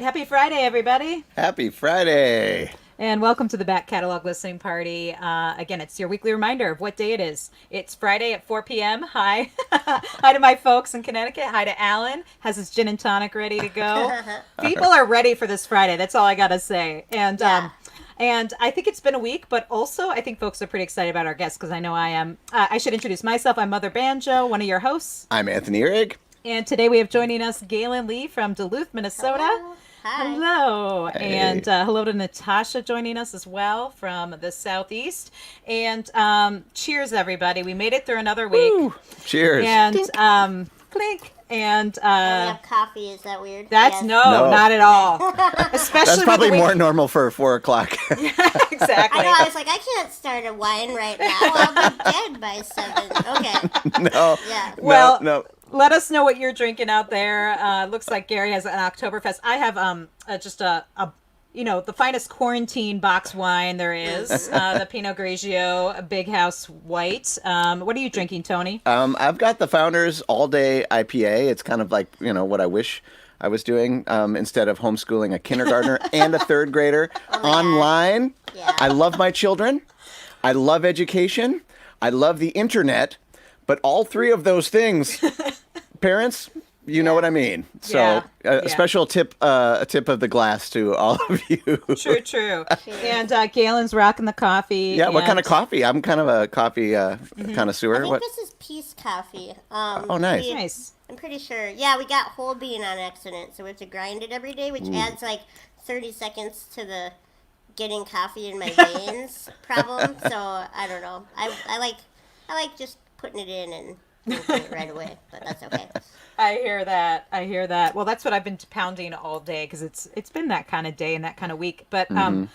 Happy Friday, everybody. Happy Friday. And welcome to the Back Catalog Listening Party. Again, it's your weekly reminder of what day it is. It's Friday at 4 p.m. Hi. Hi to my folks in Connecticut. Hi to Alan. Has his gin and tonic ready to go. People are ready for this Friday. That's all I got to say. And I think it's been a week, but also I think folks are pretty excited about our guests because I know I am. I should introduce myself. I'm Mother Banjo, one of your hosts. I'm Anthony Ihrig. And today we have joining us Gaelynn Lea from Duluth, Minnesota. Hello. Hi. Hello. Hey. And hello to Natasha joining us as well from the Southeast. And cheers, everybody. We made it through another week. Woo. Cheers. And clink. And We have coffee. Is that weird? that's Yes. No. not at all. Especially That's probably with the more week. normal for 4 o'clock. Exactly. I know. I was like, I can't start a wine right now. I'll be dead by 7. Okay. No. Yeah. Well, no. let us know what you're drinking out there. Looks like Gary has an Oktoberfest. I have just a the finest quarantine box wine there is. The Pinot Grigio, a Big House White. What are you drinking, Tony? I've got the Founders All Day IPA. It's kind of like, what I wish I was doing instead of homeschooling a kindergartner and a third grader online. Yeah. I love my children. I love education. I love the internet. But all three of those things, parents, you know what I mean. So Yeah. a special tip of the glass to all of you. True. And Galen's rocking the coffee. Yeah, what kind of and- coffee? I'm kind of a coffee connoisseur. I think What? this is Peace Coffee. Oh, nice. Nice. I'm pretty sure. Yeah, we got whole bean on accident, so we have to grind it every day, which adds like 30 seconds to the getting coffee in my veins problem. So I don't know. I like just putting it in and drinking it right away, but that's okay. I hear that. Well, that's what I've been pounding all day because it's been that kind of day and that kind of week. But I'm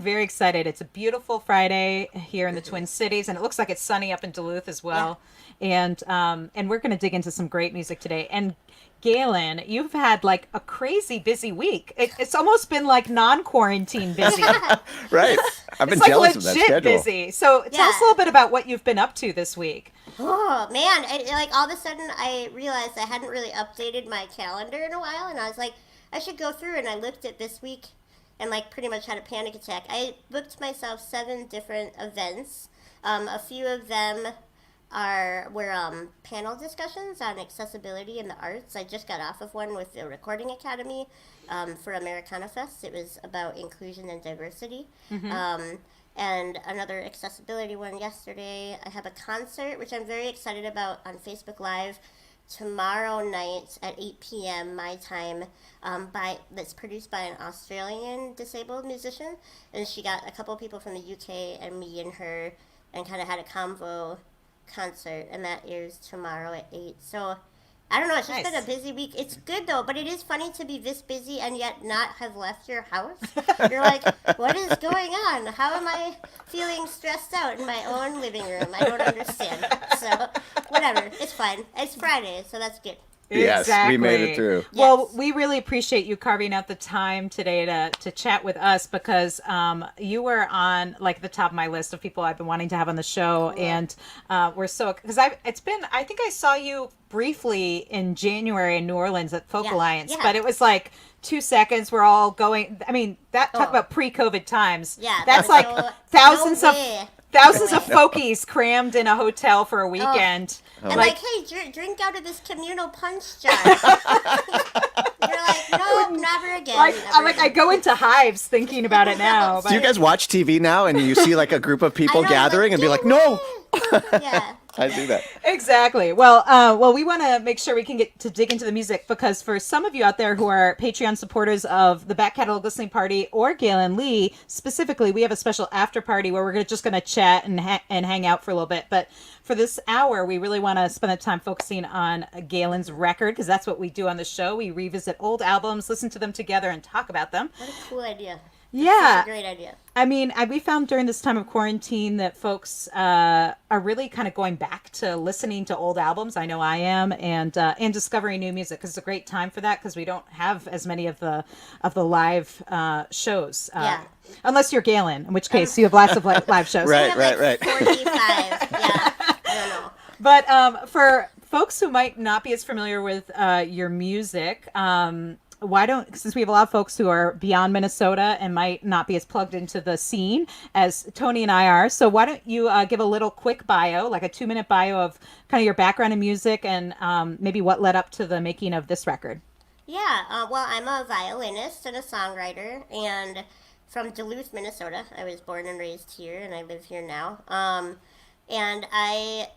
very excited. It's a beautiful Friday here in the Twin Cities, and it looks like it's sunny up in Duluth as well. And we're going to dig into some great music today. And Gaelynn, you've had like a crazy busy week. It's almost been like non-quarantine busy. Right. I've been It's like jealous of that legit schedule. busy. So tell us a little bit about what you've been up to this week. Oh man! Like all of a sudden, I realized I hadn't really updated my calendar in a while, and I was like, I should go through. And I looked at this week, and like pretty much had a panic attack. I booked myself 7 different events. A few of them were panel discussions on accessibility in the arts. I just got off of one with the Recording Academy for Americana Fest. It was about inclusion and diversity. And another accessibility one yesterday. I have a concert, which I'm very excited about, on Facebook Live tomorrow night at 8 p.m. my time, that's produced by an Australian disabled musician. And she got a couple people from the UK and me and her and kind of had a convo concert, and that airs tomorrow at 8. So I don't know, it's just Nice. been a busy week. It's good though, but it is funny to be this busy and yet not have left your house. You're like, what is going on? How am I feeling stressed out in my own living room? I don't understand. So whatever, it's fine. It's Friday, so that's good. Yes, we made it through. Well, Yes. we really appreciate you carving out the time today to chat with us because you were on like the top of my list of people I've been wanting to have on the show, and we're so because I think I saw you briefly in January in New Orleans at Folk Yeah, Alliance, yeah. but it was like 2 seconds. We're all going. I mean, talk Oh. about pre-COVID times. Yeah, that's that like was thousands no of. way. Thousands No of way. folkies crammed in a hotel for a weekend. And like, hey, drink out of this communal punch jar. You're like, no, never again. I'm like, I go into hives thinking about it now. Do you guys watch TV now and you see like a group of people I know, gathering like, and be like, get no, away. Yeah. I do that. Exactly. Well, we want to make sure we can get to dig into the music because for some of you out there who are Patreon supporters of the Back Catalog Listening Party or Gaelynn Lea specifically, we have a special after party where we're just going to chat and hang out for a little bit. But for this hour, we really want to spend the time focusing on Gaelynn's record because that's what we do on the show. We revisit old albums, listen to them together, and talk about them. What a cool idea. Yeah. Such a great idea. I mean, we found during this time of quarantine that folks are really kind of going back to listening to old albums. I know I am, and discovering new music because it's a great time for that because we don't have as many of the live shows. Yeah. Unless you're Gaelynn, in which case you have lots of live shows. Right. I have like 45. Yeah. I don't know. But for folks who might not be as familiar with your music, why don't, since we have a lot of folks who are beyond Minnesota and might not be as plugged into the scene as Tony and I are, so why don't you give a little quick bio, like a 2-minute bio of kind of your background in music and maybe what led up to the making of this record? Yeah, well, I'm a violinist and a songwriter, and from Duluth, Minnesota. I was born and raised here, and I live here now. And I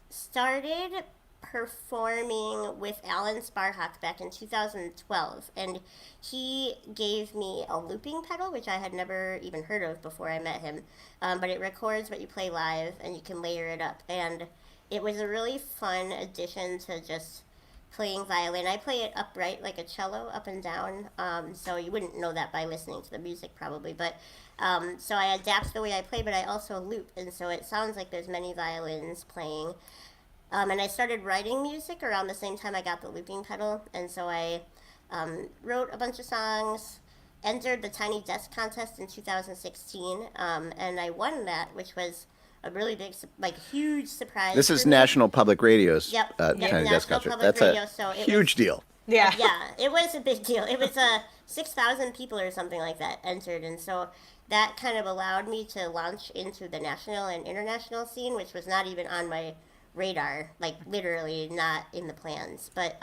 started performing with Alan Sparhawk back in 2012, and he gave me a looping pedal, which I had never even heard of before I met him. But it records what you play live, and you can layer it up. And it was a really fun addition to just playing violin. I play it upright like a cello, up and down. So you wouldn't know that by listening to the music probably, but so I adapt the way I play, but I also loop, and so it sounds like there's many violins playing. And I started writing music around the same time I got the looping pedal, and so I wrote a bunch of songs, entered the Tiny Desk contest in 2016, and I won that, which was a really big, like, huge surprise. This is for me. National Public Radio's Yep, Tiny Desk National concert. Public That's Radio, a so it huge was, deal. Yeah. yeah, it was a big deal. It was 6,000 people or something like that entered, and so that kind of allowed me to launch into the national and international scene, which was not even on my radar, like literally not in the plans. But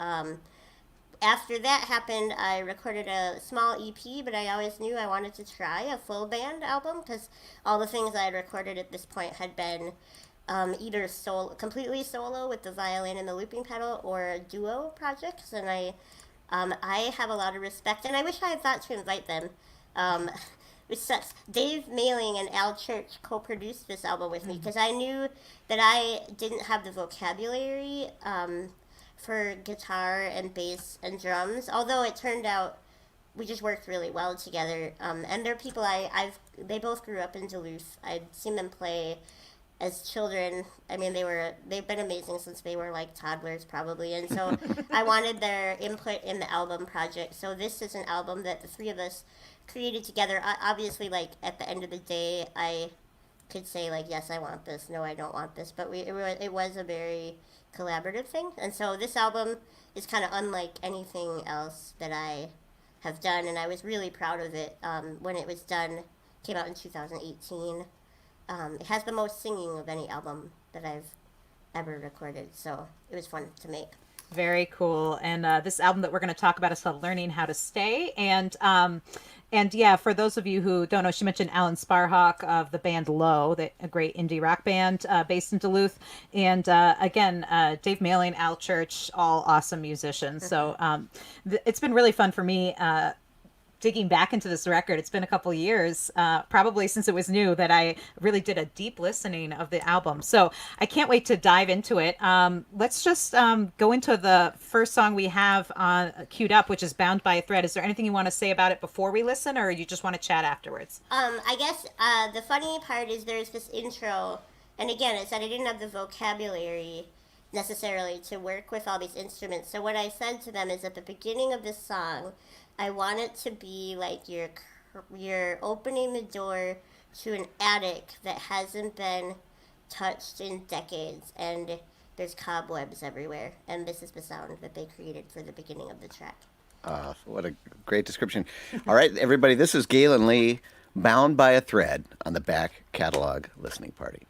after that happened, I recorded a small EP, but I always knew I wanted to try a full band album because all the things I had recorded at this point had been either completely solo with the violin and the looping pedal, or duo projects, and I have a lot of respect, and I wish I had thought to invite them. Which sucks. Dave Mailing and Al Church co-produced this album with me because I knew that I didn't have the vocabulary for guitar and bass and drums. Although it turned out we just worked really well together. And they're people they both grew up in Duluth. I'd seen them play as children. I mean, they've been amazing since they were like toddlers probably, and so I wanted their input in the album project. So this is an album that the three of us created together. Obviously, like at the end of the day, I could say like, yes, I want this, no, I don't want this, but it was a very collaborative thing, and so this album is kind of unlike anything else that I have done, and I was really proud of it when it was done. Came out in 2018. It has the most singing of any album that I've ever recorded, so it was fun to make. Very cool. And this album that we're going to talk about is called Learning How to Stay. And yeah, for those of you who don't know, she mentioned Alan Sparhawk of the band Low, a great indie rock band based in Duluth. And again, Dave Mailing, Al Church, all awesome musicians. So it's been really fun for me digging back into this record. It's been a couple years, probably since it was new, that I really did a deep listening of the album. So I can't wait to dive into it. Let's just go into the first song we have queued up, which is Bound by a Thread. Is there anything you want to say about it before we listen, or you just want to chat afterwards? I guess the funny part is there's this intro, and again, it's that I didn't have the vocabulary necessarily to work with all these instruments. So what I said to them is at the beginning of this song, I want it to be like you're opening the door to an attic that hasn't been touched in decades, and there's cobwebs everywhere, and this is the sound that they created for the beginning of the track. What a great description. All right, everybody, this is Gaelynn Lea, Bound by a Thread, on the Back Catalog Listening Party.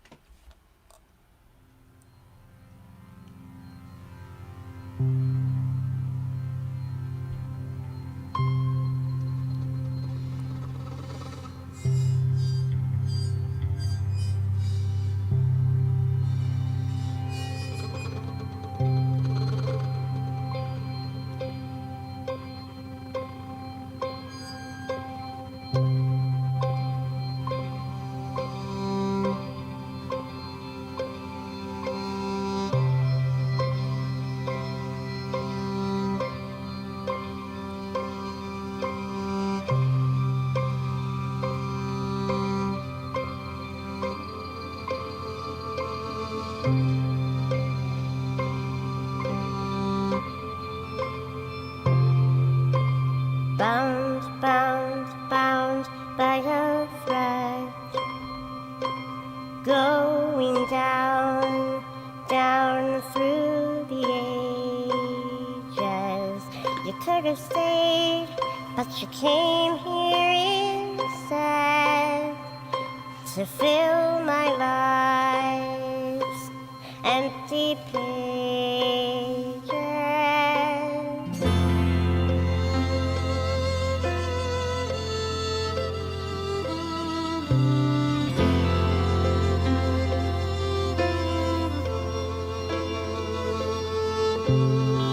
Bound, bound, bound by a thread, going down, down through the ages. You could could have stayed, but you came here instead to fill my life's empty pages.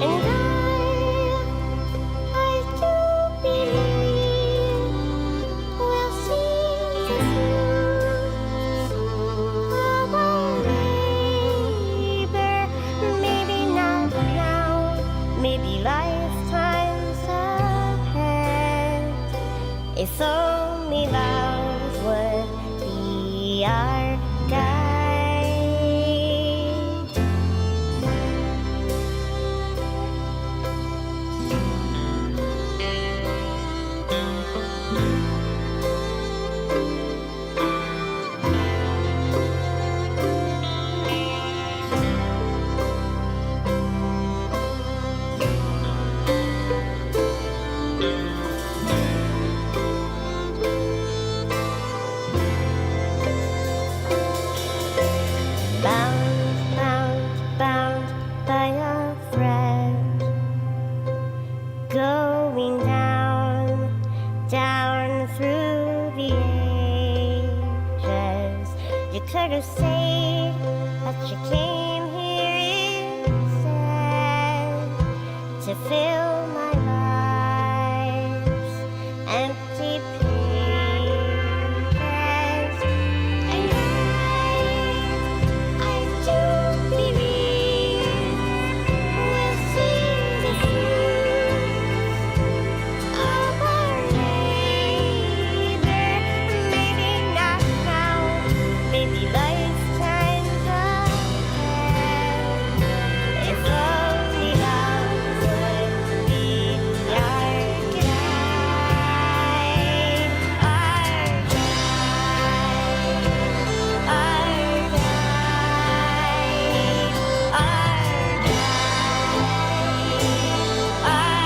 And I do believe we'll see the fruits of our labor. Maybe not now, maybe lifetimes ahead. If only love would be our guide. Bound, bound, bound by a thread, going down, down through the ages. You could have stayed, but you came here instead to fill my life's empty pages. And I do believe we'll see the fruits of our labor. Maybe not now, maybe lifetimes ahead. If only love would be our guide, our guide,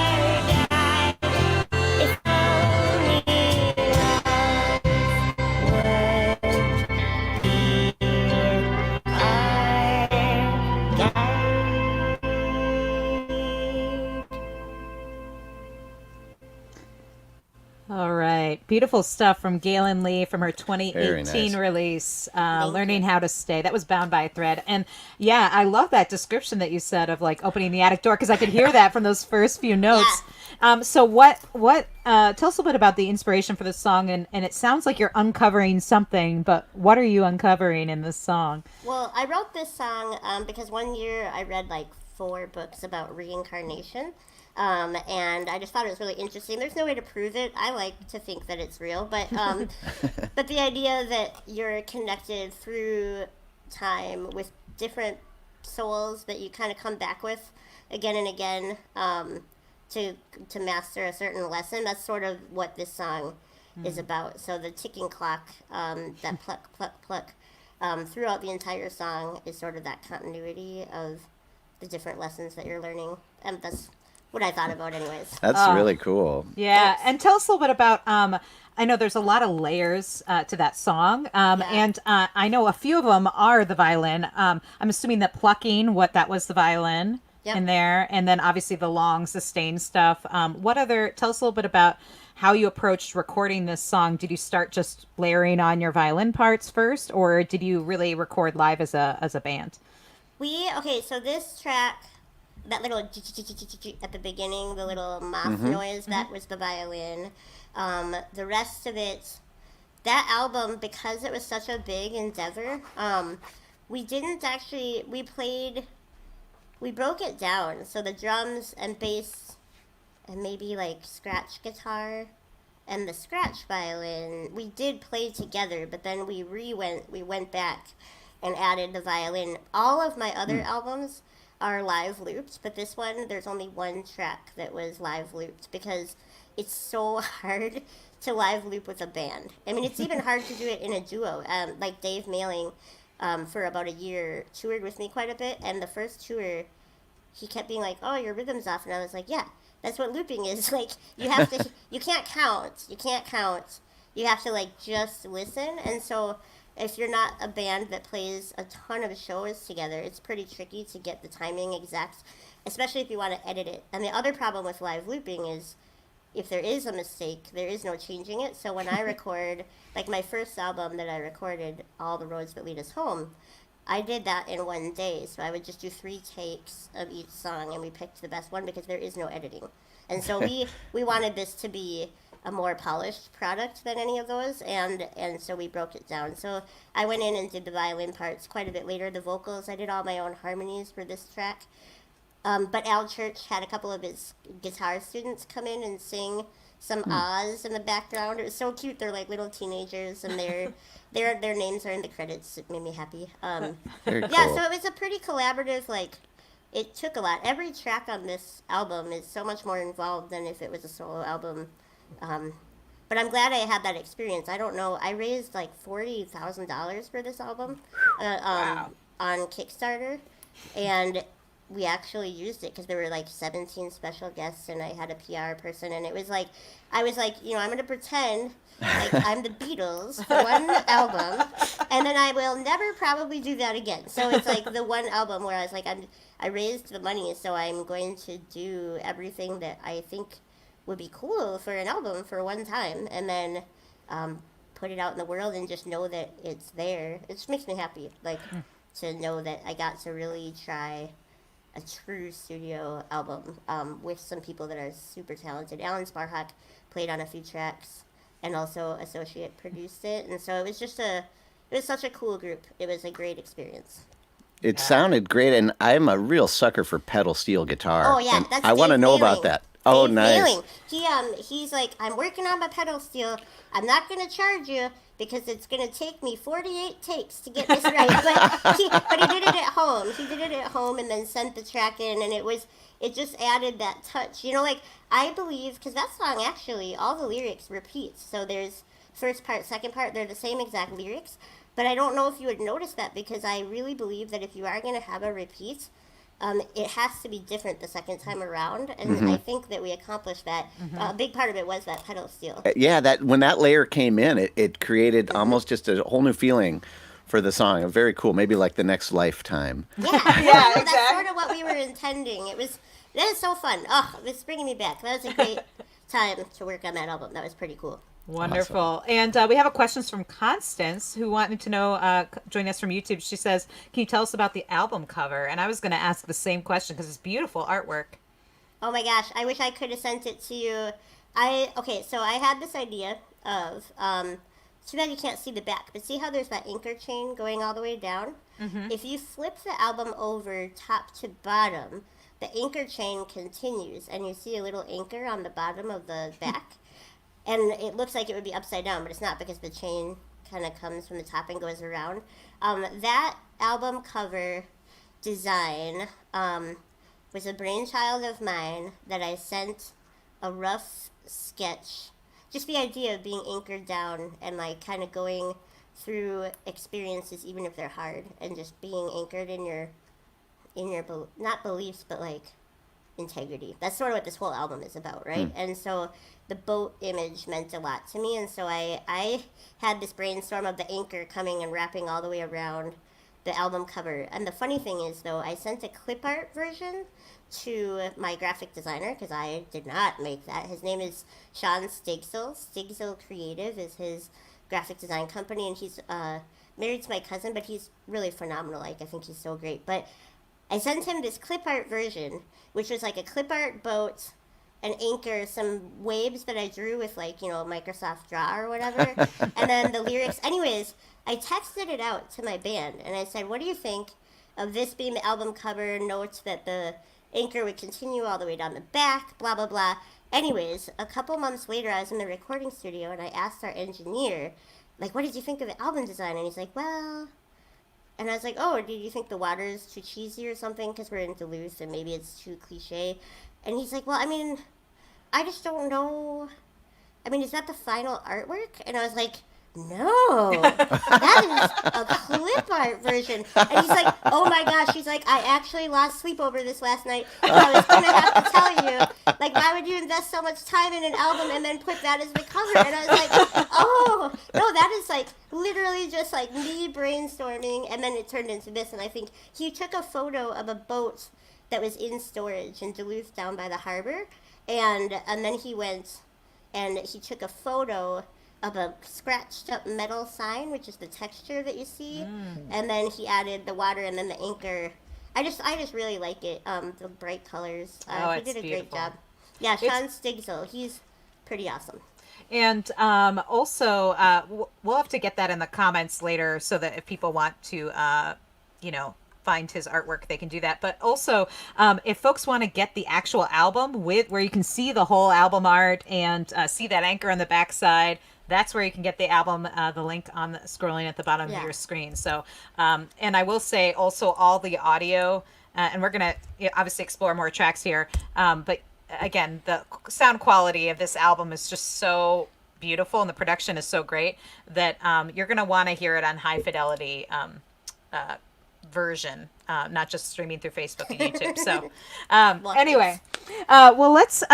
our guide, our guide, if only love would be our guide. All right. Beautiful stuff from Gaelynn Lea from her 2018 Very nice. release, Learning How to Stay. That was Bound by a Thread. And yeah, I love that description that you said of like opening the attic door because I could hear that from those first few notes. So tell us a bit about the inspiration for this song. And it sounds like you're uncovering something, but what are you uncovering in this song? Well, I wrote this song because one year I read like 4 books about reincarnation. And I just thought it was really interesting. There's no way to prove it. I like to think that it's real, but but the idea that you're connected through time with different souls that you kind of come back with again and again to master a certain lesson. That's sort of what this song is about. So the ticking clock, that pluck, pluck, pluck, throughout the entire song is sort of that continuity of the different lessons that you're learning. And that's what I thought about anyways. That's really cool. Yeah, and tell us a little bit about. I know there's a lot of layers to that song, and I know a few of them are the violin. I'm assuming that plucking, what that was the violin in there, and then obviously the long sustained stuff. What other? Tell us a little bit about how you approached recording this song. Did you start just layering on your violin parts first, or did you really record live as a band? So this track, that little at the beginning, the little moth noise, that was the violin. The rest of it, that album, because it was such a big endeavor, we broke it down. So the drums and bass and maybe like scratch guitar and the scratch violin, we did play together, but then we went back and added the violin. All of my other albums are live looped, but this one, there's only one track that was live looped because it's so hard to live loop with a band. I mean, it's even hard to do it in a duo. Like Dave Mailing, for about a year, toured with me quite a bit, and the first tour, he kept being like, "Oh, your rhythm's off," and I was like, "Yeah, That's what looping is. Like, you have to, you can't count. You can't count. You have to, like, just listen. And so if you're not a band that plays a ton of shows together, it's pretty tricky to get the timing exact, especially if you want to edit it. And the other problem with live looping is if there is a mistake, there is no changing it. So when I record, like my first album that I recorded, All the Roads That Lead Us Home, I did that in one day. So I would just do 3 takes of each song, and we picked the best one because there is no editing. And so we wanted this to be a more polished product than any of those, and so we broke it down. So I went in and did the violin parts quite a bit later. The vocals, I did all my own harmonies for this track. But Al Church had a couple of his guitar students come in and sing some ahs in the background. It was so cute. They're like little teenagers, and their names are in the credits. It made me happy. Very Yeah, cool. so it was a pretty collaborative, like, it took a lot. Every track on this album is so much more involved than if it was a solo album. But I'm glad I had that experience. I don't know. I raised like $40,000 for this album on Kickstarter, and we actually used it because there were like 17 special guests, and I had a PR person, and it was like, I was like, you know, I'm going to pretend like I'm the Beatles for one album, and then I will never probably do that again. So it's like the one album where I was like, I raised the money, so I'm going to do everything that I think would be cool for an album for one time, and then put it out in the world and just know that it's there. It just makes me happy, like, to know that I got to really try a true studio album with some people that are super talented. Alan Sparhawk played on a few tracks and also associate produced it, and so it was just it was such a cool group. It was a great experience. It sounded great, and I'm a real sucker for pedal steel guitar. Oh yeah, and that's I want to Dave know Mailing. about that. Oh, Dave nice. Mailing. He's like, I'm working on my pedal steel. I'm not gonna charge you because it's gonna take me 48 takes to get this right. But he did it at home. He did it at home and then sent the track in, and it just added that touch. You know, like, I believe, because that song actually, all the lyrics repeat. So there's first part, second part, they're the same exact lyrics. But I don't know if you would notice that, because I really believe that if you are going to have a repeat, it has to be different the second time around, and I think that we accomplished that. A big part of it was that pedal steel. Yeah, that when that layer came in, it created almost just a whole new feeling for the song. Very cool. Maybe like the next lifetime. Yeah, Yeah, that's exactly. sort of what we were intending. That is so fun. Oh, it's bringing me back. That was a great time to work on that album. That was pretty cool. Wonderful. And we have a question from Constance, who wanted to know, joining us from YouTube. She says, can you tell us about the album cover? And I was going to ask the same question because it's beautiful artwork. Oh my gosh, I wish I could have sent it to you. So I had this idea of, too bad you can't see the back, but see how there's that anchor chain going all the way down? If you flip the album over top to bottom, the anchor chain continues, and you see a little anchor on the bottom of the back. And it looks like it would be upside down, but it's not, because the chain kind of comes from the top and goes around. That album cover design was a brainchild of mine that I sent a rough sketch. Just the idea of being anchored down and like kind of going through experiences, even if they're hard, and just being anchored in your not beliefs, but like integrity. That's sort of what this whole album is about, right? And so the boat image meant a lot to me, and so I had this brainstorm of the anchor coming and wrapping all the way around the album cover. And the funny thing is, though, I sent a clip art version to my graphic designer, because I did not make that. His name is Sean Stigsel. Stigsel Creative is his graphic design company, and he's married to my cousin, but he's really phenomenal. Like, I think he's so great. But I sent him this clip art version, which was like a clip art boat, an anchor, some waves that I drew with, like, you know, Microsoft Draw or whatever, and then the lyrics. Anyways, I texted it out to my band, and I said, what do you think of this being the album cover? Notes that the anchor would continue all the way down the back, blah, blah, blah. Anyways, a couple months later, I was in the recording studio, and I asked our engineer, like, what did you think of the album design? And he's like, well... And I was like, oh, do you think the water is too cheesy or something? Because we're in Duluth and maybe it's too cliche. And he's like, well, I mean, I just don't know. I mean, is that the final artwork? And I was like, no, that is a clip clip art version. And he's like, oh my gosh. He's like, I actually lost sleep over this last night. So I was going to have to tell you, like, why would you invest so much time in an album and then put that as the cover? And I was like, oh, no, that is like literally just like me brainstorming. And then it turned into this. And I think he took a photo of a boat that was in storage in Duluth down by the harbor. And then he went and he took a photo of a scratched up metal sign, which is the texture that you see. And then he added the water and then the anchor. I just really like it. The bright colors. He did a great job. Yeah, Sean Stigsel. He's pretty awesome. And also, we'll have to get that in the comments later so that if people want to, find his artwork, they can do that. But also, if folks want to get the actual album where you can see the whole album art and see that anchor on the backside, that's where you can get the album, the link scrolling at the bottom of your screen. So, and I will say also all the audio, and we're going to obviously explore more tracks here. But again, the sound quality of this album is just so beautiful and the production is so great that you're going to want to hear it on high fidelity version, not just streaming through Facebook and YouTube. So anyway, well, let's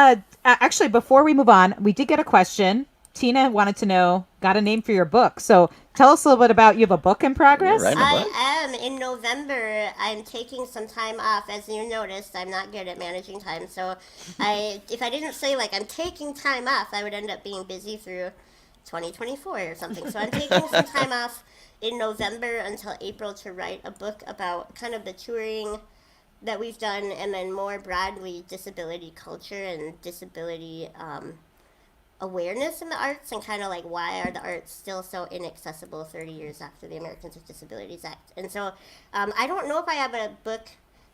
actually, before we move on, we did get a question. Tina wanted to know, got a name for your book. So tell us a little bit about, you have a book in progress? I am. In November, I'm taking some time off. As you noticed, I'm not good at managing time. So if I didn't say, like, I'm taking time off, I would end up being busy through 2024 or something. So I'm taking some time off in November until April to write a book about kind of the touring that we've done and then more broadly disability culture and disability awareness in the arts and kind of like why are the arts still so inaccessible 30 years after the Americans with Disabilities Act. And so I don't know if I have a book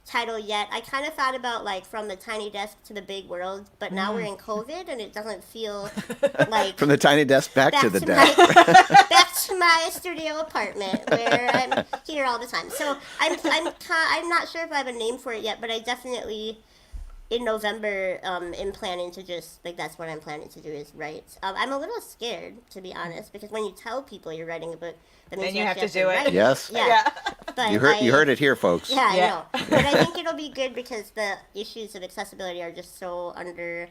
title yet. I kind of thought about like From the Tiny Desk to the Big World, but now we're in COVID and it doesn't feel like from the tiny desk back to the desk. Back to my studio apartment where I'm here all the time. So I'm not sure if I have a name for it yet, but I definitely in November am planning to just like that's what I'm planning to do is write. I'm a little scared to be honest because when you tell people you're writing a book, that means then you have to do it. Write. Yes. Yeah. But you heard it here, folks. Yeah, I know. But I think it'll be good because the issues of accessibility are just so under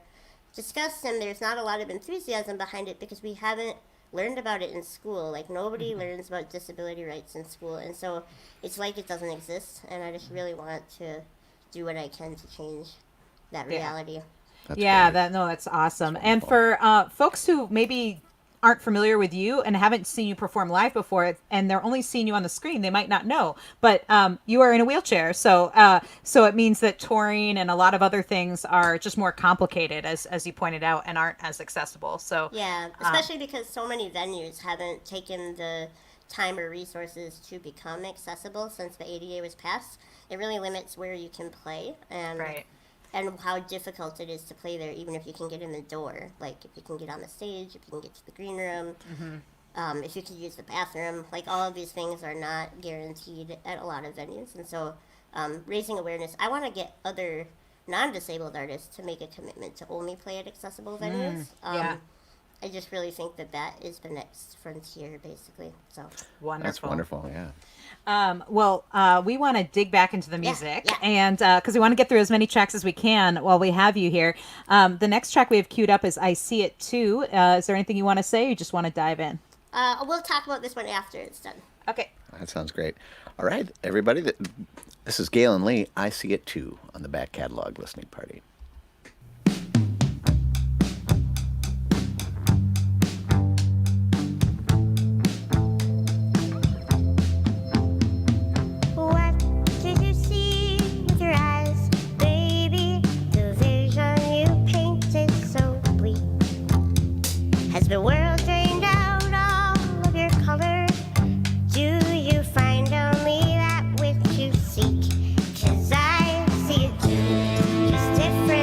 discussed and there's not a lot of enthusiasm behind it because we haven't learned about it in school. Like nobody learns about disability rights in school and so it's like it doesn't exist and I just really want to do what I can to change that reality. That's that's awesome. And for folks who maybe aren't familiar with you and haven't seen you perform live before and they're only seeing you on the screen, they might not know, but you are in a wheelchair. So it means that touring and a lot of other things are just more complicated as you pointed out and aren't as accessible. So yeah, especially because so many venues haven't taken the time or resources to become accessible since the ADA was passed. It really limits where you can play and and how difficult it is to play there, even if you can get in the door. Like, if you can get on the stage, if you can get to the green room, if you can use the bathroom. Like, all of these things are not guaranteed at a lot of venues. And so, raising awareness, I want to get other non-disabled artists to make a commitment to only play at accessible venues. I just really think that is the next frontier, basically. So wonderful. That's wonderful, yeah. We want to dig back into the music and because we want to get through as many tracks as we can while we have you here. The next track we have queued up is I See It Too. Is there anything you want to say or you just want to dive in? We'll talk about this one after it's done. Okay. That sounds great. All right, everybody. This is Gaelynn Lea. I See It Too on the Back Catalog Listening Party. The world drained out all of your color. Do you find only that which you seek? 'Cause I see it too, just different.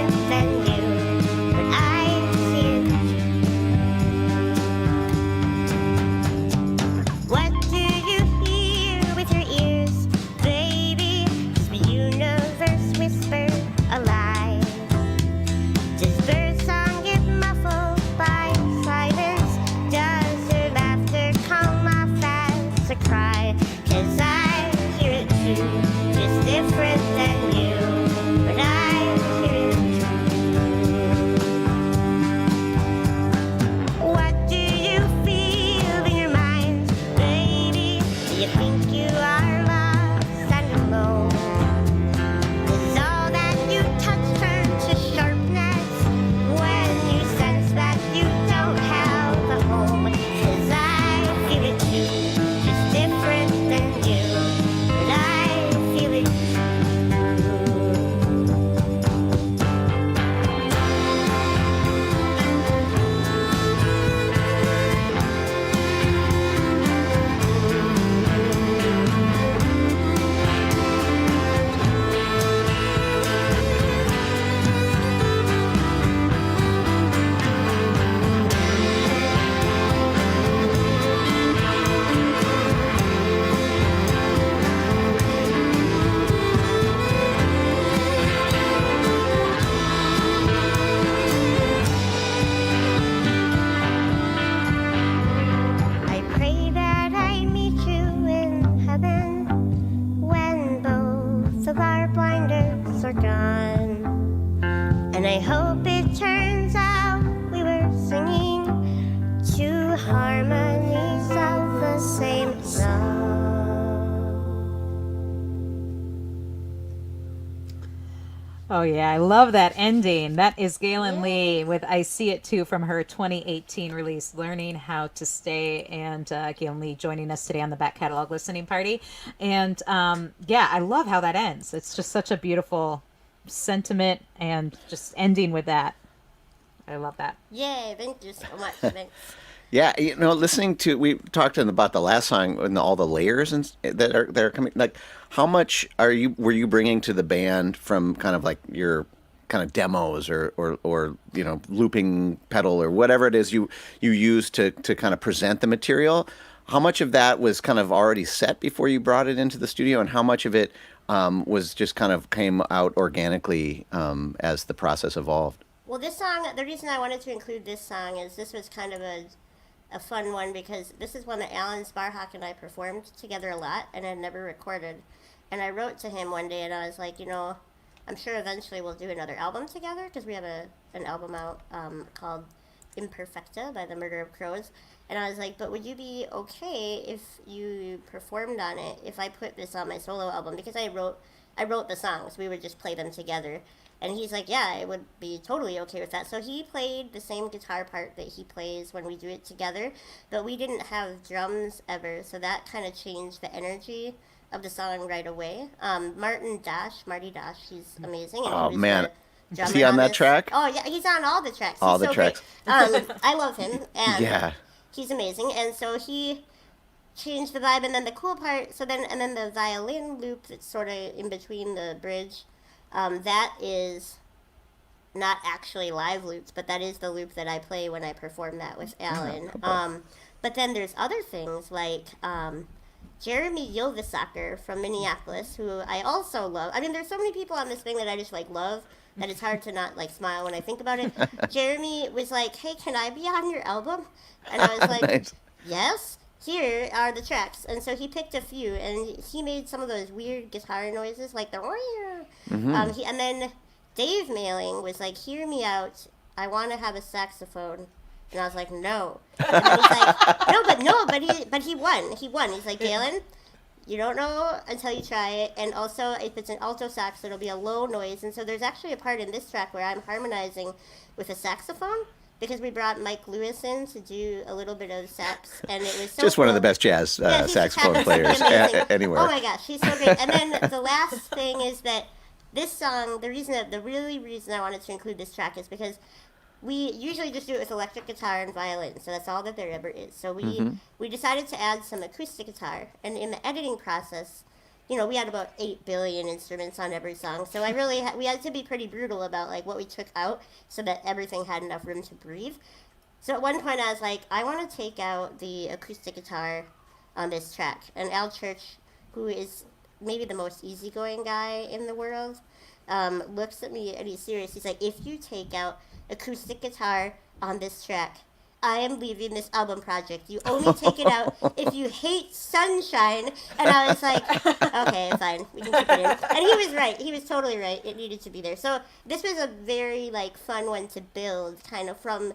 I hope it turns out we were singing two harmonies of the same song. Oh yeah, I love that ending. That is Gaelynn Lea with "I See It Too" from her 2018 release, "Learning How to Stay." And Gaelynn Lea joining us today on the back catalog listening party. And yeah, I love how that ends. It's just such a beautiful sentiment, and just ending with that. I love that. Yay, thank you so much. Thanks. Yeah, listening to we talked about the last song and all the layers that are coming. Like, how much were you bringing to the band from kind of like your kind of demos or looping pedal or whatever it is you use to kind of present the material? How much of that was kind of already set before you brought it into the studio, and how much of it was just kind of came out organically as the process evolved? Well, this song, the reason I wanted to include this song is this was kind of a fun one because this is one that Alan Sparhawk and I performed together a lot and had never recorded. And I wrote to him one day and I was like, I'm sure eventually we'll do another album together because we have an album out called Imperfecta by the Murder of Crows. And I was like, but would you be okay if you performed on it if I put this on my solo album? Because I wrote the songs. We would just play them together. And he's like, yeah, I would be totally okay with that. So he played the same guitar part that he plays when we do it together, but we didn't have drums ever, so that kind of changed the energy of the song right away. Marty Dash, he's amazing. And Oh he was man, the is drummer he on that this. track? Oh yeah, he's on all the tracks. All He's the so tracks. Great. I love him, and Yeah. he's amazing. And so he changed the vibe, and then the cool part. And then the violin loop that's sort of in between the bridge. That is not actually live loops, but that is the loop that I play when I perform that with Alan. But then there's other things like Jeremy Yildisacker from Minneapolis, who I also love. I mean, there's so many people on this thing that I just love that it's hard to not smile when I think about it. Jeremy was like, "Hey, can I be on your album?" And I was like, Nice. "Yes." Here are the tracks, and so he picked a few, and he made some of those weird guitar noises, like the and then Dave Mailing was like, "Hear me out. I want to have a saxophone." And I was like, "No." And then he's like, "No, but he won. He won." He's like, "Gaelynn, you don't know until you try it. And also, if it's an alto sax, it'll be a low noise." And so there's actually a part in this track where I'm harmonizing with a saxophone because we brought Mike Lewis in to do a little bit of sax, and it was so Just one of cool. the best jazz Yeah, he just saxophone happens to be players amazing. anywhere. Oh my gosh, he's so great. And then the last thing is that this song, the reason I wanted to include this track is because we usually just do it with electric guitar and violin, so that's all that there ever is. So we decided to add some acoustic guitar, and in the editing process, we had about 8 billion instruments on every song, so we had to be pretty brutal about what we took out so that everything had enough room to breathe. So at one point I was like, I want to take out the acoustic guitar on this track. And Al Church, who is maybe the most easygoing guy in the world, looks at me and he's serious. He's like, if you take out acoustic guitar on this track, I am leaving this album project. You only take it out if you hate sunshine. And I was like, okay, fine, we can keep it in. And he was right. He was totally right. It needed to be there. So this was a very fun one to build, kind of from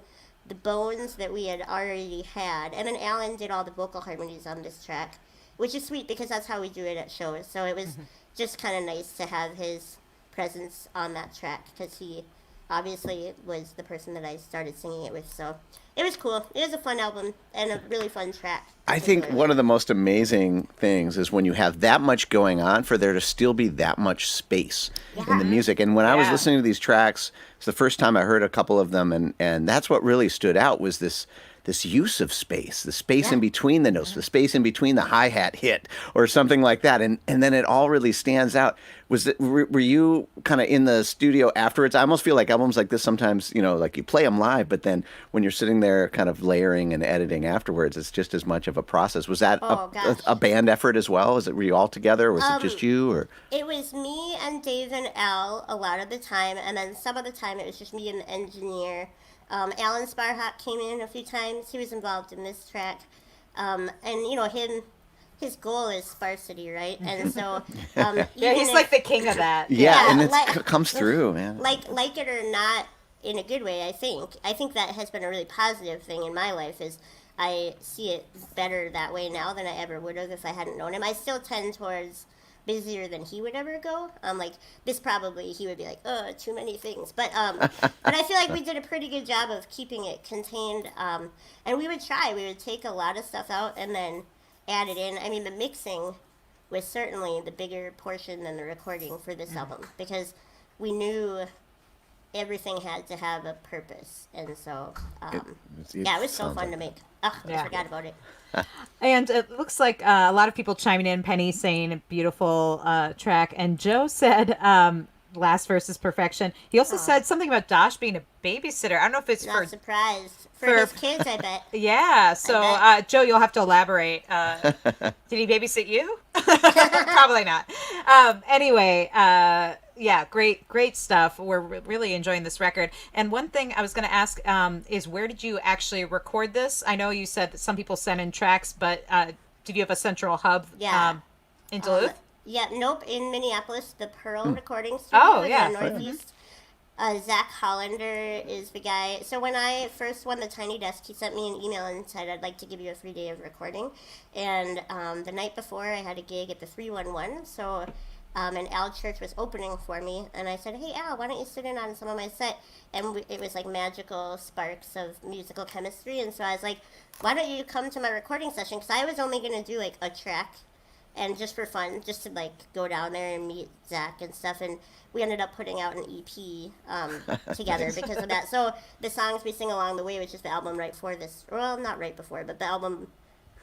the bones that we had already had. And then Alan did all the vocal harmonies on this track, which is sweet because that's how we do it at shows. So it was just kind of nice to have his presence on that track because he obviously was the person that I started singing it with. So it was cool. It was a fun album and a really fun track. I think one of the most amazing things is when you have that much going on for there to still be that much space in the music. And when I was Yeah. listening to these tracks, it's the first time I heard a couple of them, and that's what really stood out was this use of space, the space in between the notes, the space in between the hi-hat hit or something like that. And then it all really stands out. Were you kind of in the studio afterwards? I almost feel like albums like this sometimes, you play them live, but then when you're sitting there kind of layering and editing afterwards, it's just as much of a process. Was that a band effort as well? Were you all together? Was it just you? Or It was me and Dave and Al a lot of the time, and then some of the time it was just me and the engineer. Alan Sparhawk came in a few times. He was involved in this track. And, him his goal is sparsity, right? And so, Yeah, even he's if- like the king of that. Yeah, and it like- comes through, man. like it or not, in a good way. I think that has been a really positive thing in my life. Is I see it better that way now than I ever would have if I hadn't known him. I still tend towards busier than he would ever go. Like this, probably he would be like, oh, too many things. But I feel like we did a pretty good job of keeping it contained. And we would take a lot of stuff out and then add it in. I mean, the mixing was certainly the bigger portion than the recording for this album, because we knew everything had to have a purpose. And so, it was so fun to make. Oh, Yeah. I forgot about it. And it looks like a lot of people chiming in. Penny saying beautiful track, and Joe said last verse is perfection. He also said something about Dosh being a babysitter. I don't know if it's Not for surprised. For for- his kids, I bet. yeah. So I Joe, you'll have to elaborate. Did he babysit you? Probably not. Anyway, yeah, great stuff. We're really enjoying this record. And one thing I was going to ask is, where did you actually record this? I know you said that some people sent in tracks, but did you have a central hub Yeah. in Duluth? Yeah, nope, in Minneapolis, the Pearl Recording Studio Oh, in yeah. the Northeast. Zach Hollander is the guy. So when I first won the Tiny Desk, he sent me an email and said, I'd like to give you a free day of recording. And the night before, I had a gig at the 311. So, and Al Church was opening for me. And I said, hey, Al, why don't you sit in on some of my set? And it was like magical sparks of musical chemistry. And so I was like, why don't you come to my recording session? Because I was only going to do like a track. And just for fun, just to like go down there and meet Zach and stuff. And we ended up putting out an EP together because of that. So the songs we sing along the way, which is the album right before this, well, not right before, but the album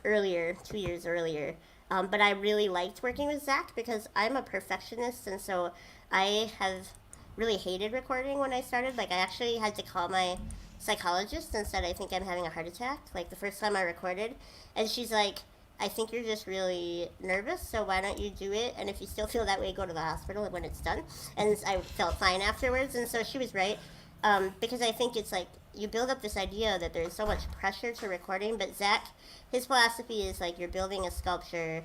earlier, 2 years earlier. But I really liked working with Zach because I'm a perfectionist, and so I have really hated recording when I started. Like, I actually had to call my psychologist and said, I think I'm having a heart attack, like the first time I recorded. And she's like, I think you're just really nervous, so why don't you do it? And if you still feel that way, go to the hospital when it's done. And I felt fine afterwards, and so she was right. Because I think it's like, you build up this idea that there's so much pressure to recording, but Zach, his philosophy is like, you're building a sculpture,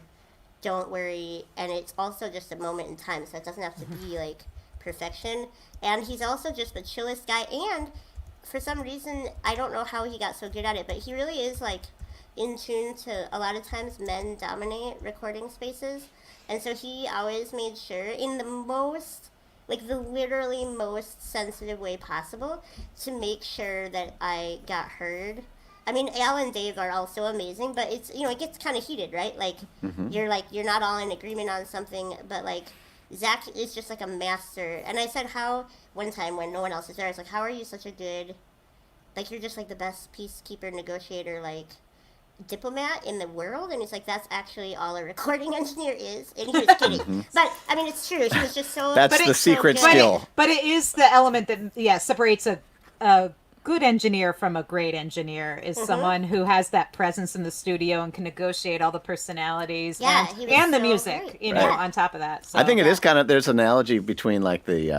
don't worry, and it's also just a moment in time, so it doesn't have to be like perfection. And he's also just the chillest guy, and for some reason, I don't know how he got so good at it, but he really is like in tune to, a lot of times men dominate recording spaces, and so he always made sure, in the most, like the literally most sensitive way possible, to make sure that I got heard. I mean, Al and Dave are also amazing, but it's, it gets kind of heated, right? Like, you're not all in agreement on something, but like, Zach is just like a master. And I said, one time when no one else is there, I was like, how are you such a good, like, you're just like the best peacekeeper, negotiator, like, diplomat in the world? And he's like, that's actually all a recording engineer is. And he was kidding. But I mean, it's true. He was just so, That's the secret skill. But it is the element that separates a good engineer from a great engineer, is someone who has that presence in the studio and can negotiate all the personalities and the so music, great. on top of that. So, I think it is kind of, there's an analogy between like the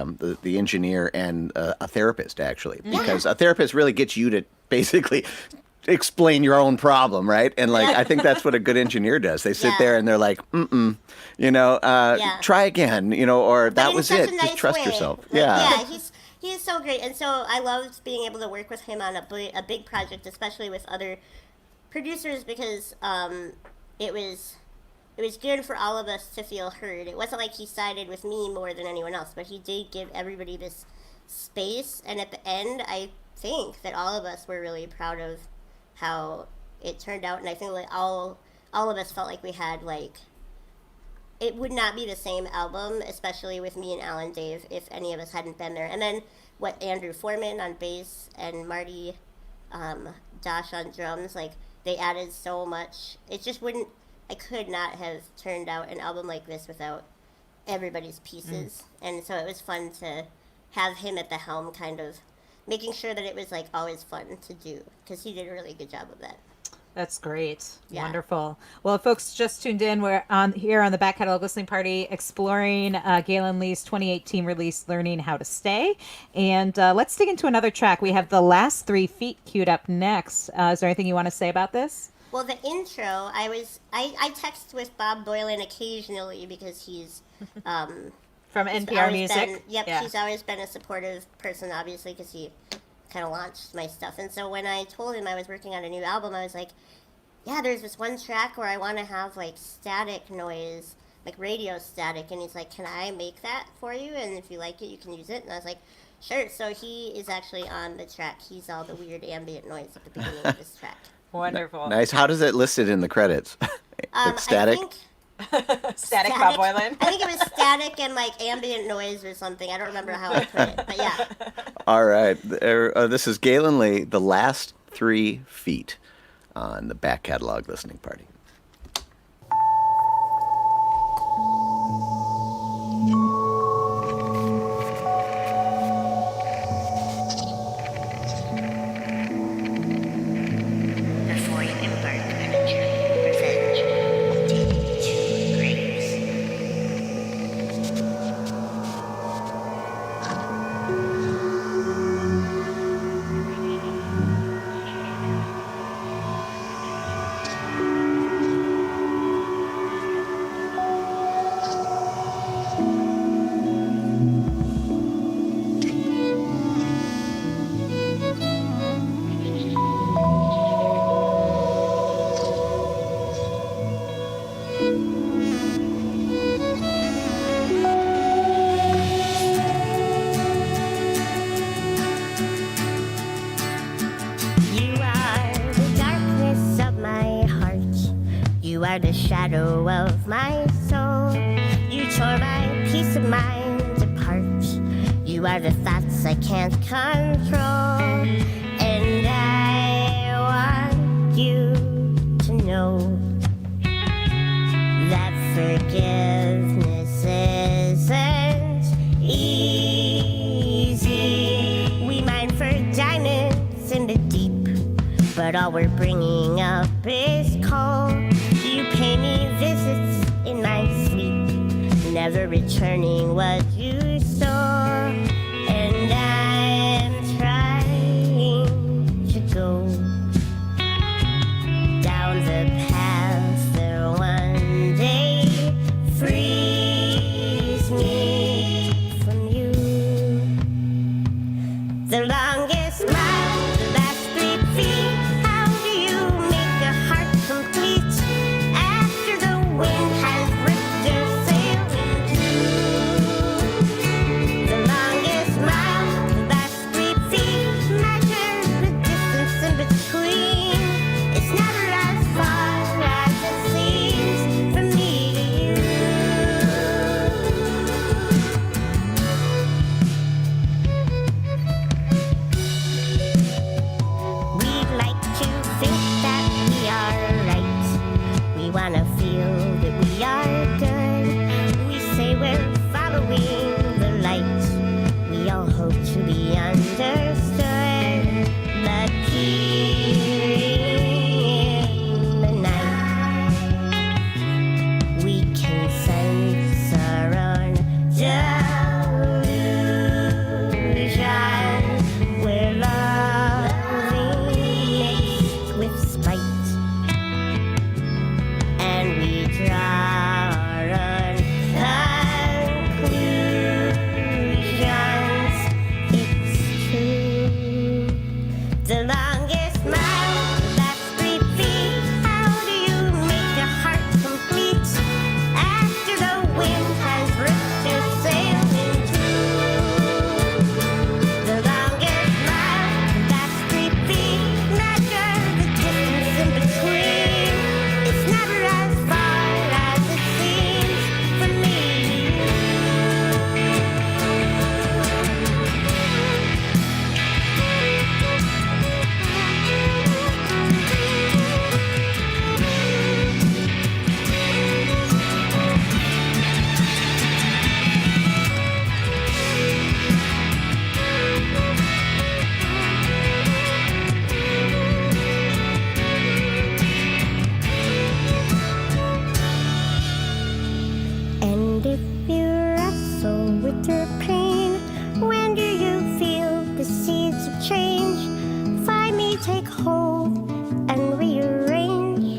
engineer and a therapist, actually, because a therapist really gets you to basically explain your own problem, right? And like, I think that's what a good engineer does. They sit there and they're like, try again, or But that in was such it. a Just nice trust way. yourself. Like, Yeah. He is so great, and so I loved being able to work with him on a big project, especially with other producers, because it was good for all of us to feel heard. It wasn't like he sided with me more than anyone else, but he did give everybody this space, and at the end, I think that all of us were really proud of how it turned out, and I think like all of us felt like we had like, it would not be the same album, especially with me and Al and Dave, if any of us hadn't been there. And then what Andrew Foreman on bass and Marty Dosh on drums, like, they added so much. It just wouldn't, I could not have turned out an album like this without everybody's pieces. And so it was fun to have him at the helm, kind of making sure that it was like always fun to do, because he did a really good job of that. That's great. Yeah. Wonderful. Well, if folks just tuned in, we're here on the Back Catalog Listening Party, exploring Gaelynn Lea's 2018 release, Learning How to Stay. And let's dig into another track. We have The Last 3 Feet queued up next. Is there anything you want to say about this? Well, the intro, I text with Bob Boylan occasionally because he's From NPR Music. He's always been a supportive person, obviously, because he kind of launched my stuff. And so when I told him I was working on a new album, I was like, yeah, there's this one track where I want to have like static noise, like radio static. And he's like, can I make that for you? And if you like it, you can use it. And I was like, sure. So he is actually on the track. He's all the weird ambient noise at the beginning of this track. Wonderful. Nice. How does it listed in the credits? Like static? Static Bob Boylan. I think it was static and like ambient noise or something. I don't remember how I put it, but yeah. All right. This is Gaelynn Lea, The Last 3 Feet on the Back Catalog Listening Party. Before you embark on a journey of revenge, take 2 grapes. You are the darkness of my heart. You are the shadow of my soul. You tore my peace of mind apart. You are the thoughts I can't control. And I want you to know that forgiveness isn't easy. We mine for diamonds in the deep, but all we're bringing up is coal. You pay me visits in my sleep, never returning what you stole. And I'm trying to go down the path that one day frees me from you. The longest mile, the last 3 feet. How do you make a heart complete after the wind has ripped your sail in two? The longest mile, the last 3 feet. Measure the distance in between. It's never as far as it seems from me to you. We'd like to think that we are right. We wanna feel that we are good. We say we're following the light. We all hope to be understood. But here in the night, we can sense our own delusion. We're loving mixed with spite, and we draw our own conclusions. It's true. The longest mile, the last 3 feet. How do you make a heart complete after the wind has ripped your sail in two? The longest mile, the last 3 feet. Measure the distance in between. It's never as far as it seems from me to And if you wrestle with your pain, when do you feel the seeds of change? Find me, take hold, and rearrange.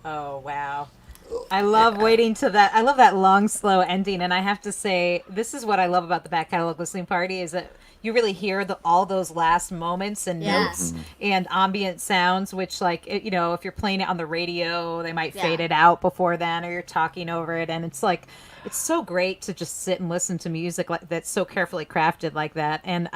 Oh, wow. I love waiting to that. I love that long, slow ending. And I have to say, this is what I love about the back catalog listening party is that you really hear all those last moments and Yeah. notes and ambient sounds, which if you're playing it on the radio, they might fade Yeah. it out before then, or you're talking over it. And it's like, it's so great to just sit and listen to music that's so carefully crafted like that. And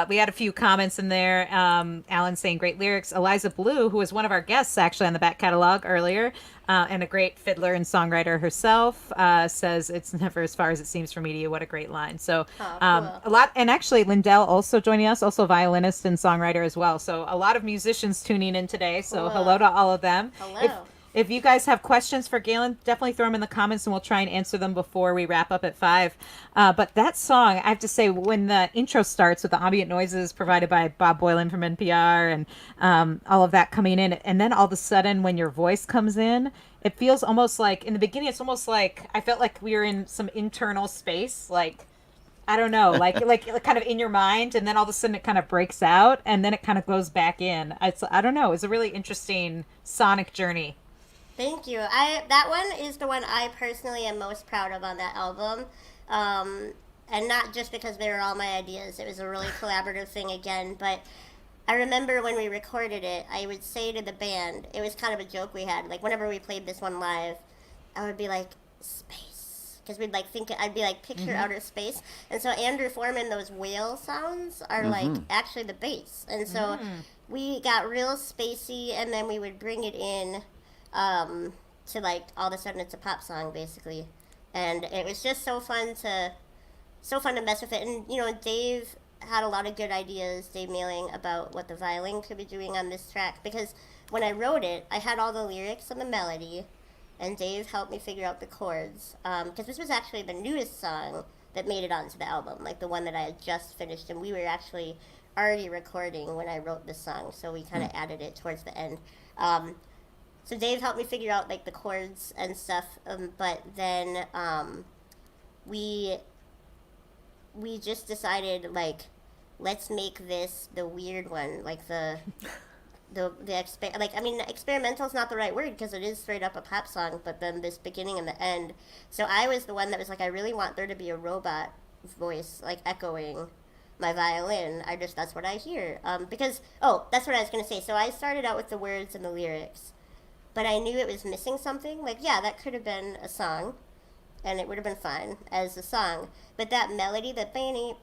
we had a few comments in there. Alan saying great lyrics. Eliza Blue, who was one of our guests actually on the back catalog earlier, and a great fiddler and songwriter herself, says it's never as far as it seems from me to you. What a great line. So cool. a lot, and actually Lindell also joining us, also violinist and songwriter as well. So a lot of musicians tuning in today. So Cool. hello to all of them. Hello. If you guys have questions for Gaelynn, definitely throw them in the comments and we'll try and answer them before we wrap up at 5. But that song, I have to say, when the intro starts with the ambient noises provided by Bob Boylan from NPR and all of that coming in, and then all of a sudden when your voice comes in, it feels almost like, in the beginning, it's almost like, I felt like we were in some internal space, like, I don't know, like kind of in your mind, and then all of a sudden it kind of breaks out, and then it kind of goes back in. I don't know, it's a really interesting sonic journey. Thank you. That one is the one I personally am most proud of on that album. And not just because they were all my ideas. It was a really collaborative thing again. But I remember when we recorded it, I would say to the band, it was kind of a joke we had. Like, whenever we played this one live, I would be like, space. Because we'd like think, I'd be like, picture outer space. And so Andrew Foreman, those whale sounds are like actually the bass. And so we got real spacey, and then we would bring it in to like all of a sudden it's a pop song basically, and it was just so fun to mess with it. And Dave had a lot of good ideas, Dave Mailing, about what the violin could be doing on this track, because when I wrote it I had all the lyrics and the melody, and Dave helped me figure out the chords, because this was actually the newest song that made it onto the album, like the one that I had just finished, and we were actually already recording when I wrote this song, so we kind of added it towards the end. So Dave helped me figure out like the chords and stuff, but then we just decided, like, let's make this the weird one, like experimental is not the right word because it is straight up a pop song, but then this beginning and the end. So I was the one that was like, I really want there to be a robot voice like echoing my violin. That's what I hear. Because that's what I was gonna say. So I started out with the words and the lyrics, but I knew it was missing something. Like, yeah, that could have been a song, and it would have been fine as a song. But that melody, that beam,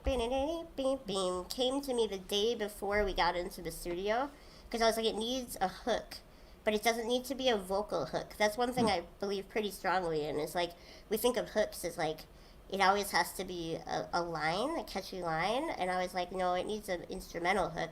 came to me the day before we got into the studio, because I was like, it needs a hook, but it doesn't need to be a vocal hook. That's one thing I believe pretty strongly in, is like, we think of hooks as like, it always has to be a line, a catchy line, and I was like, no, it needs an instrumental hook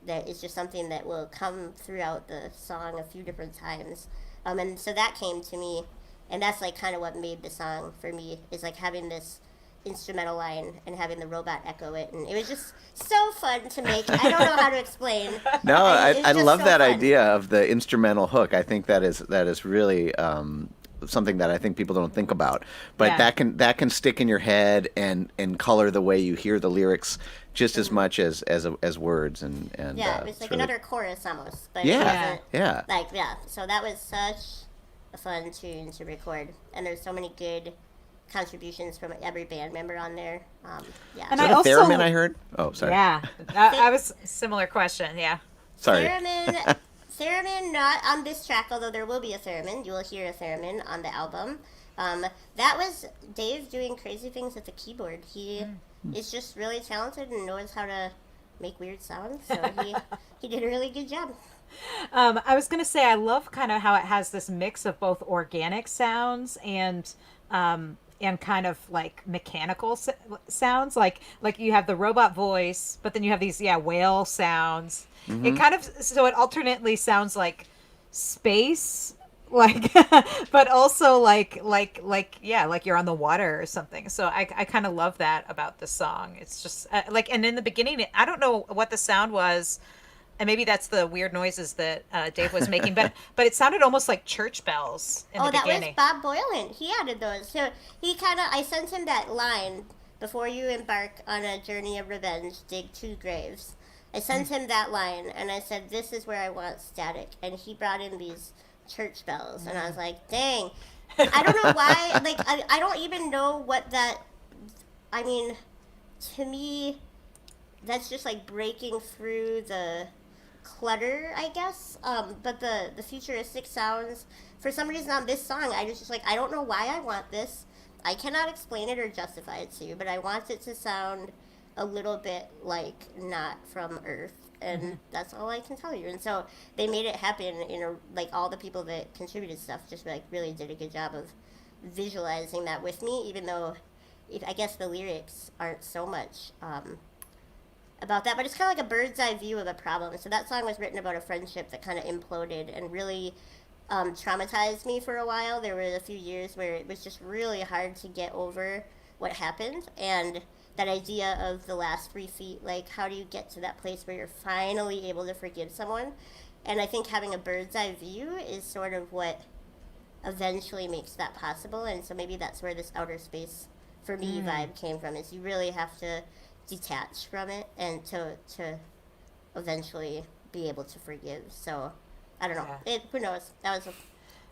that is just something that will come throughout the song a few different times. And so that came to me, and that's like kind of what made the song for me, is like having this instrumental line and having the robot echo it, and it was just so fun to make. I don't know how to explain. No, I love so that fun. idea of the instrumental hook. I think that is really something that I think people don't think about, but Yeah. that can stick in your head and color the way you hear the lyrics just as much as words and Yeah, it was it's like really- another chorus almost, but Yeah, it wasn't yeah. like, yeah. So that was such a fun tune to record, and there's so many good contributions from every band member on there. Yeah. And Is I that a also- theremin I heard? Oh, sorry. Yeah, I was similar question. Yeah. Sorry. Theremin not on this track, although there will be a theremin. You will hear a theremin on the album. That was Dave doing crazy things at the keyboard. He is just really talented and knows how to make weird sounds, so he did a really good job. I was gonna say, I love kind of how it has this mix of both organic sounds and kind of like mechanical sounds, like you have the robot voice, but then you have these whale sounds. It kind of, so it alternately sounds like space, like but also like you're on the water or something. So I kind of love that about the song. It's just like, and in the beginning, I don't know what the sound was, and maybe that's the weird noises that Dave was making, but it sounded almost like church bells in the beginning. That was Bob Boylan. He added those. So I sent him that line, before you embark on a journey of revenge, dig 2 graves. I sent him that line, and I said, this is where I want static. And he brought in these church bells. And I was like, dang. I don't know why. Like, I don't even know what that. I mean, to me, that's just like breaking through the clutter, I guess. But the futuristic sounds, for some reason on this song, I was just like, I don't know why I want this. I cannot explain it or justify it to you, but I want it to sound a little bit like not from Earth, and that's all I can tell you. And so they made it happen. Like all the people that contributed stuff just like really did a good job of visualizing that with me, even though I guess the lyrics aren't so much about that, but it's kind of like a bird's eye view of a problem. So that song was written about a friendship that kind of imploded and really traumatized me for a while. There were a few years where it was just really hard to get over what happened, and that idea of the last 3 feet, like how do you get to that place where you're finally able to forgive someone? And I think having a bird's eye view is sort of what eventually makes that possible. And so maybe that's where this outer space for me vibe came from, is you really have to detach from it and to eventually be able to forgive. So I don't know. Who knows? That was a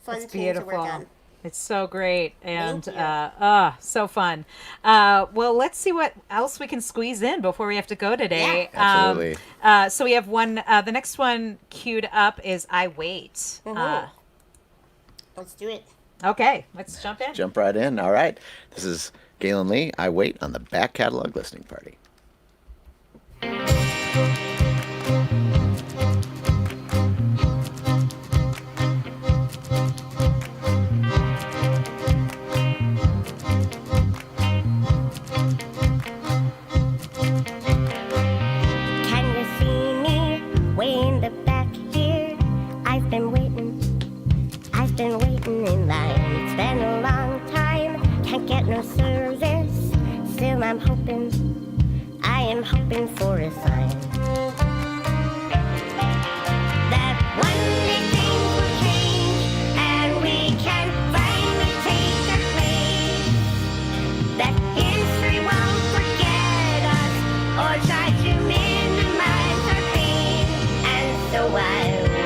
fun thing to work on. It's so great and Thank you. so fun. Well, let's see what else we can squeeze in before we have to go today. Absolutely. So we have one. The next one queued up is "I Wait." Let's do it. Okay, let's jump in. Jump right in. All right. This is Gaelynn Lea. I Wait on the Back Catalog Listening Party. In line. It's been a long time, can't get no service. Still I am hoping for a sign that one day things will change and we can finally take our place. That history won't forget us or try to minimize our pain. And so I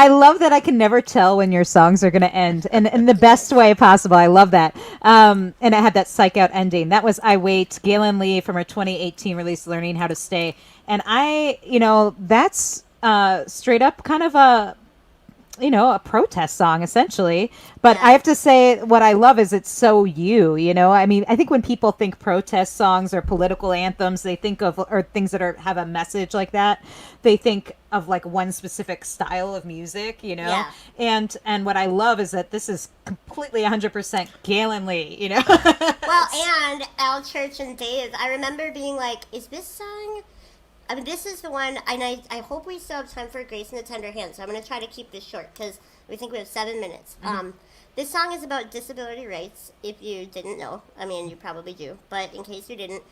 I love that I can never tell when your songs are going to end, and in the best way possible. I love that. And I had that psych out ending. That was "I Wait," Gaelynn Lea from her 2018 release, "Learning How to Stay." And that's straight up kind of a protest song essentially. But Yeah. I have to say, what I love is it's so I mean, I think when people think protest songs or political anthems, they think of, or things that have a message like that, they think of like one specific style of music. Yeah. And what I love is that this is completely 100% Gaelynn Lea. Well, and Al Church and Dave, I remember being like, is this song? I mean, this is the one, and I hope we still have time for Grace and the Tender Hand, so I'm going to try to keep this short because we think we have 7 minutes. This song is about disability rights, if you didn't know. I mean, you probably do, but in case you didn't,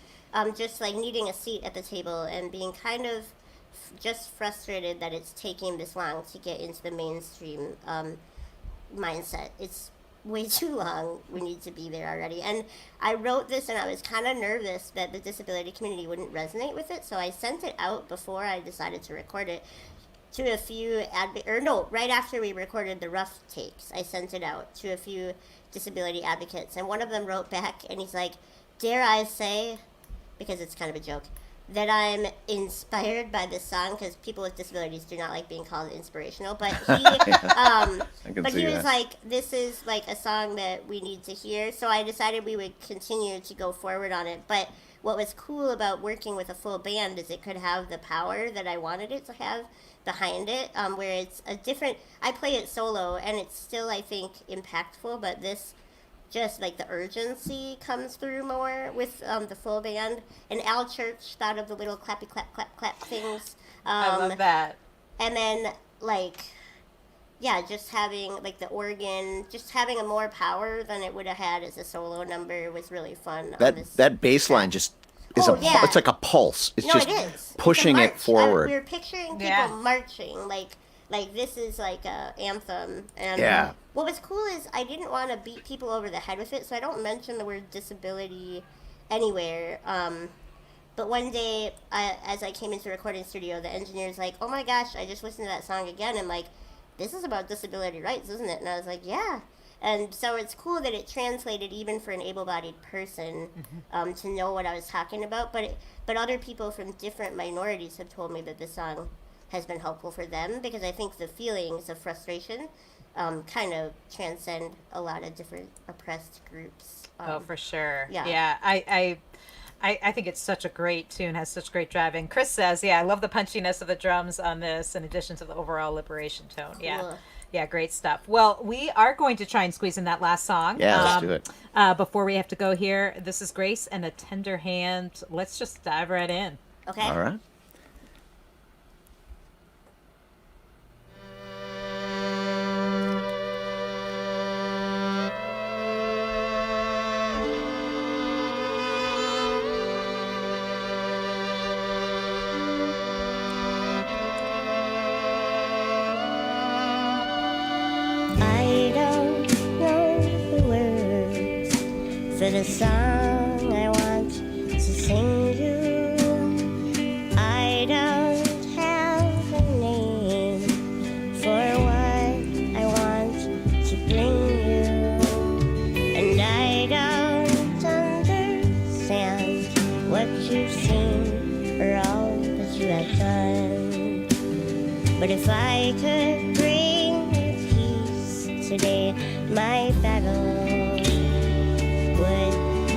just like needing a seat at the table and being kind of just frustrated that it's taking this long to get into the mainstream mindset. It's way too long. We need to be there already. And I wrote this and I was kind of nervous that the disability community wouldn't resonate with it, so I sent it out before I decided to record it to a few right after we recorded the rough takes. I sent it out to a few disability advocates, and one of them wrote back and he's like, "Dare I say," because it's kind of a joke, that I'm inspired by this song, because people with disabilities do not like being called inspirational. But he was like, "This is like a song that we need to hear." So I decided we would continue to go forward on it. But what was cool about working with a full band is it could have the power that I wanted it to have behind it, where it's a different. I play it solo, and it's still, I think, impactful. But this, just like the urgency comes through more with the full band. And Al Church thought of the little clappy clap clap clap things. I love that. And then just having like the organ, just having a more power than it would have had as a solo number was really fun. That bass line just is it's like a pulse. It's just it is. pushing it forward. We were picturing people marching like this is like a anthem. And what was cool is I didn't want to beat people over the head with it, so I don't mention the word disability anywhere. But one day, as I came into the recording studio, the engineer's like, "Oh my gosh, I just listened to that song again." And like, "This is about disability rights, isn't it?" And I was like, "Yeah." And so it's cool that it translated even for an able-bodied person to know what I was talking about. But other people from different minorities have told me that this song has been helpful for them, because I think the feelings of frustration kind of transcend a lot of different oppressed groups. For sure. Yeah. I think it's such a great tune, has such great driving. Chris says, I love the punchiness of the drums on this, in addition to the overall liberation tone. Cool. Yeah, great stuff. Well, we are going to try and squeeze in that last song. Yeah, let's do it. Before we have to go here, this is Grace and a Tender Hand. Let's just dive right in. Okay. All right. For the song I want to sing you, I don't have a name for what I want to bring you, and I don't understand what you've seen or all that you have done. But if I could bring you peace today, my battle would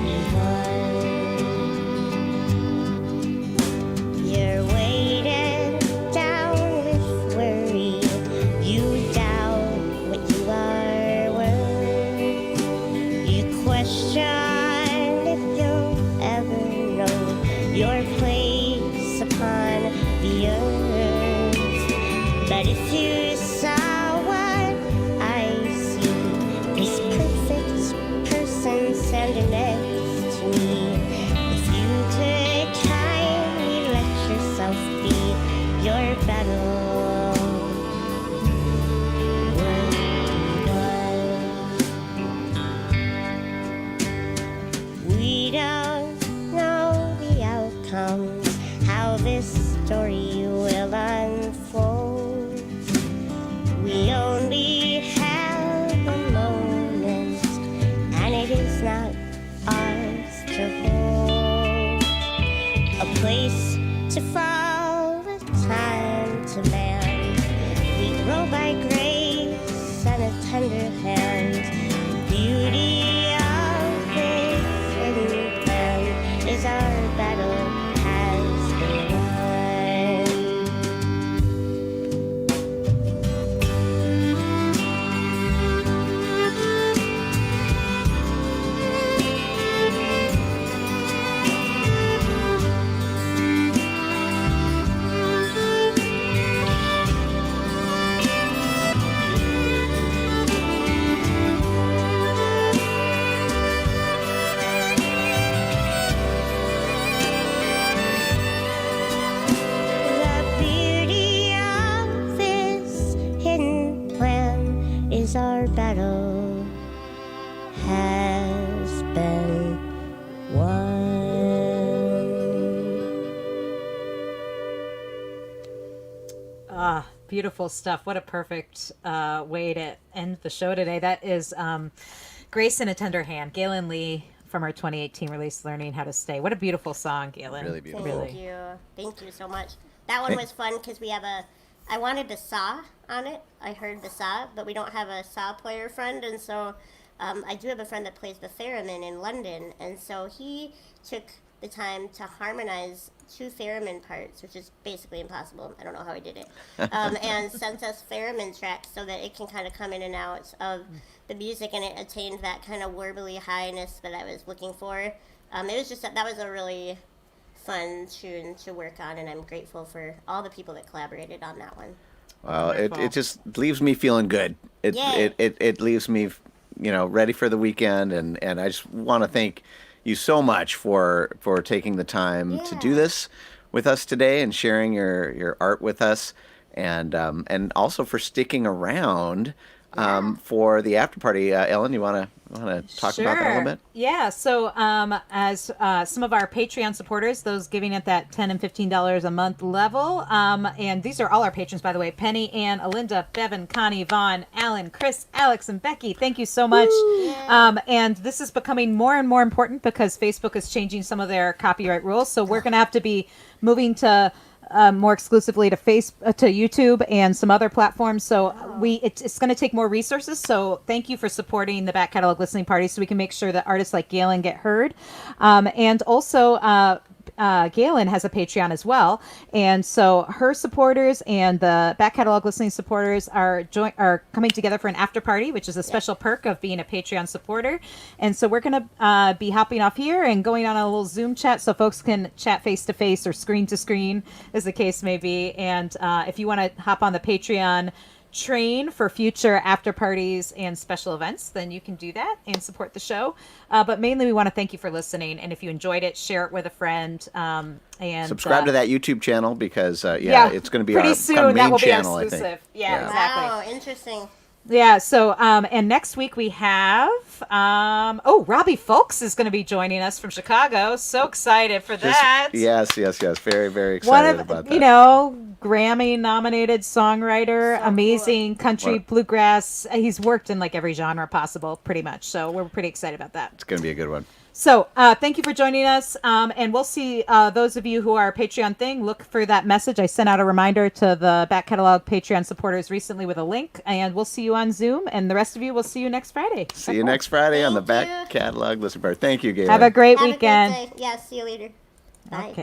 be won. You're weighted down with worry. You doubt what you are worth. You question if you'll ever know your place upon the earth. But if you saw what I see, this perfect person standing next to me, if you could kindly let yourself be, your battle would be won. hand. The beauty of this hidden plan is our battle has been won. The beauty of this hidden plan is our battle has been won. Ah, beautiful stuff. What a perfect way to end the show today. That is Grace in a Tender Hand, Gaelynn Lea from her 2018 release, Learning How to Stay. What a beautiful song, Gaelynn. Really beautiful. Thank you. Thank you so much. That one was fun because we have I wanted the saw on it. I heard the saw, but we don't have a saw player friend. And so I do have a friend that plays the theremin in London. And so he took the time to harmonize 2 theremin parts, which is basically impossible. I don't know how he did it. And sent us theremin tracks so that it can kind of come in and out of the music, and it attained that kind of warbly highness that I was looking for. It was just that was a really fun tune to work on, and I'm grateful for all the people that collaborated on that one. Well, Wonderful. it just leaves me feeling good. Yay. It leaves me, ready for the weekend, and I just want to thank you so much for taking the time to do Yeah. this with us today and sharing your art with us, and also for sticking around for the after party. Ellen, you want to talk about that a little bit? Yeah. So, as some of our Patreon supporters, those giving at that $10 and $15 a month level, and these are all our patrons, by the way: Penny, Ann, Alinda, Bevan, Connie, Vaughn, Alan, Chris, Alex, and Becky. Thank you so much. And this is becoming more and more important because Facebook is changing some of their copyright rules. So we're going to have to be moving to more exclusively to to YouTube and some other platforms. So it's going to take more resources. So thank you for supporting the back catalog listening party, so we can make sure that artists like Gaelynn get heard. And also, Gaelynn has a Patreon as well, and so her supporters and the back catalog listening supporters are coming together for an after party, which is a special perk of being a Patreon supporter. And so we're going to be hopping off here and going on a little Zoom chat so folks can chat face to face or screen to screen, as the case may be. And if you want to hop on the Patreon train for future after parties and special events, then you can do that and support the show. But mainly, we want to thank you for listening. And if you enjoyed it, share it with a friend. And Subscribe to that YouTube channel because it's going to be pretty our soon. kind of That main will be our channel, I exclusive. think. Yeah, exactly. Wow, interesting. Yeah. So, and next week we have, Robbie Folks is going to be joining us from Chicago. So excited for that. Yes. Very, very One excited of, about that. Grammy nominated songwriter, So amazing country What? bluegrass. He's worked in like every genre possible, pretty much. So we're pretty excited about that. It's going to be a good one. So thank you for joining us. And we'll see those of you who are Patreon thing, look for that message. I sent out a reminder to the back catalog Patreon supporters recently with a link, and we'll see you on Zoom. And the rest of you, we'll see you next Friday. See you next Friday on the Thank back you. catalog listening party. Thank you, Gaelynn. Have a great Have weekend. a great day. Yeah, see you later. Bye. Okay.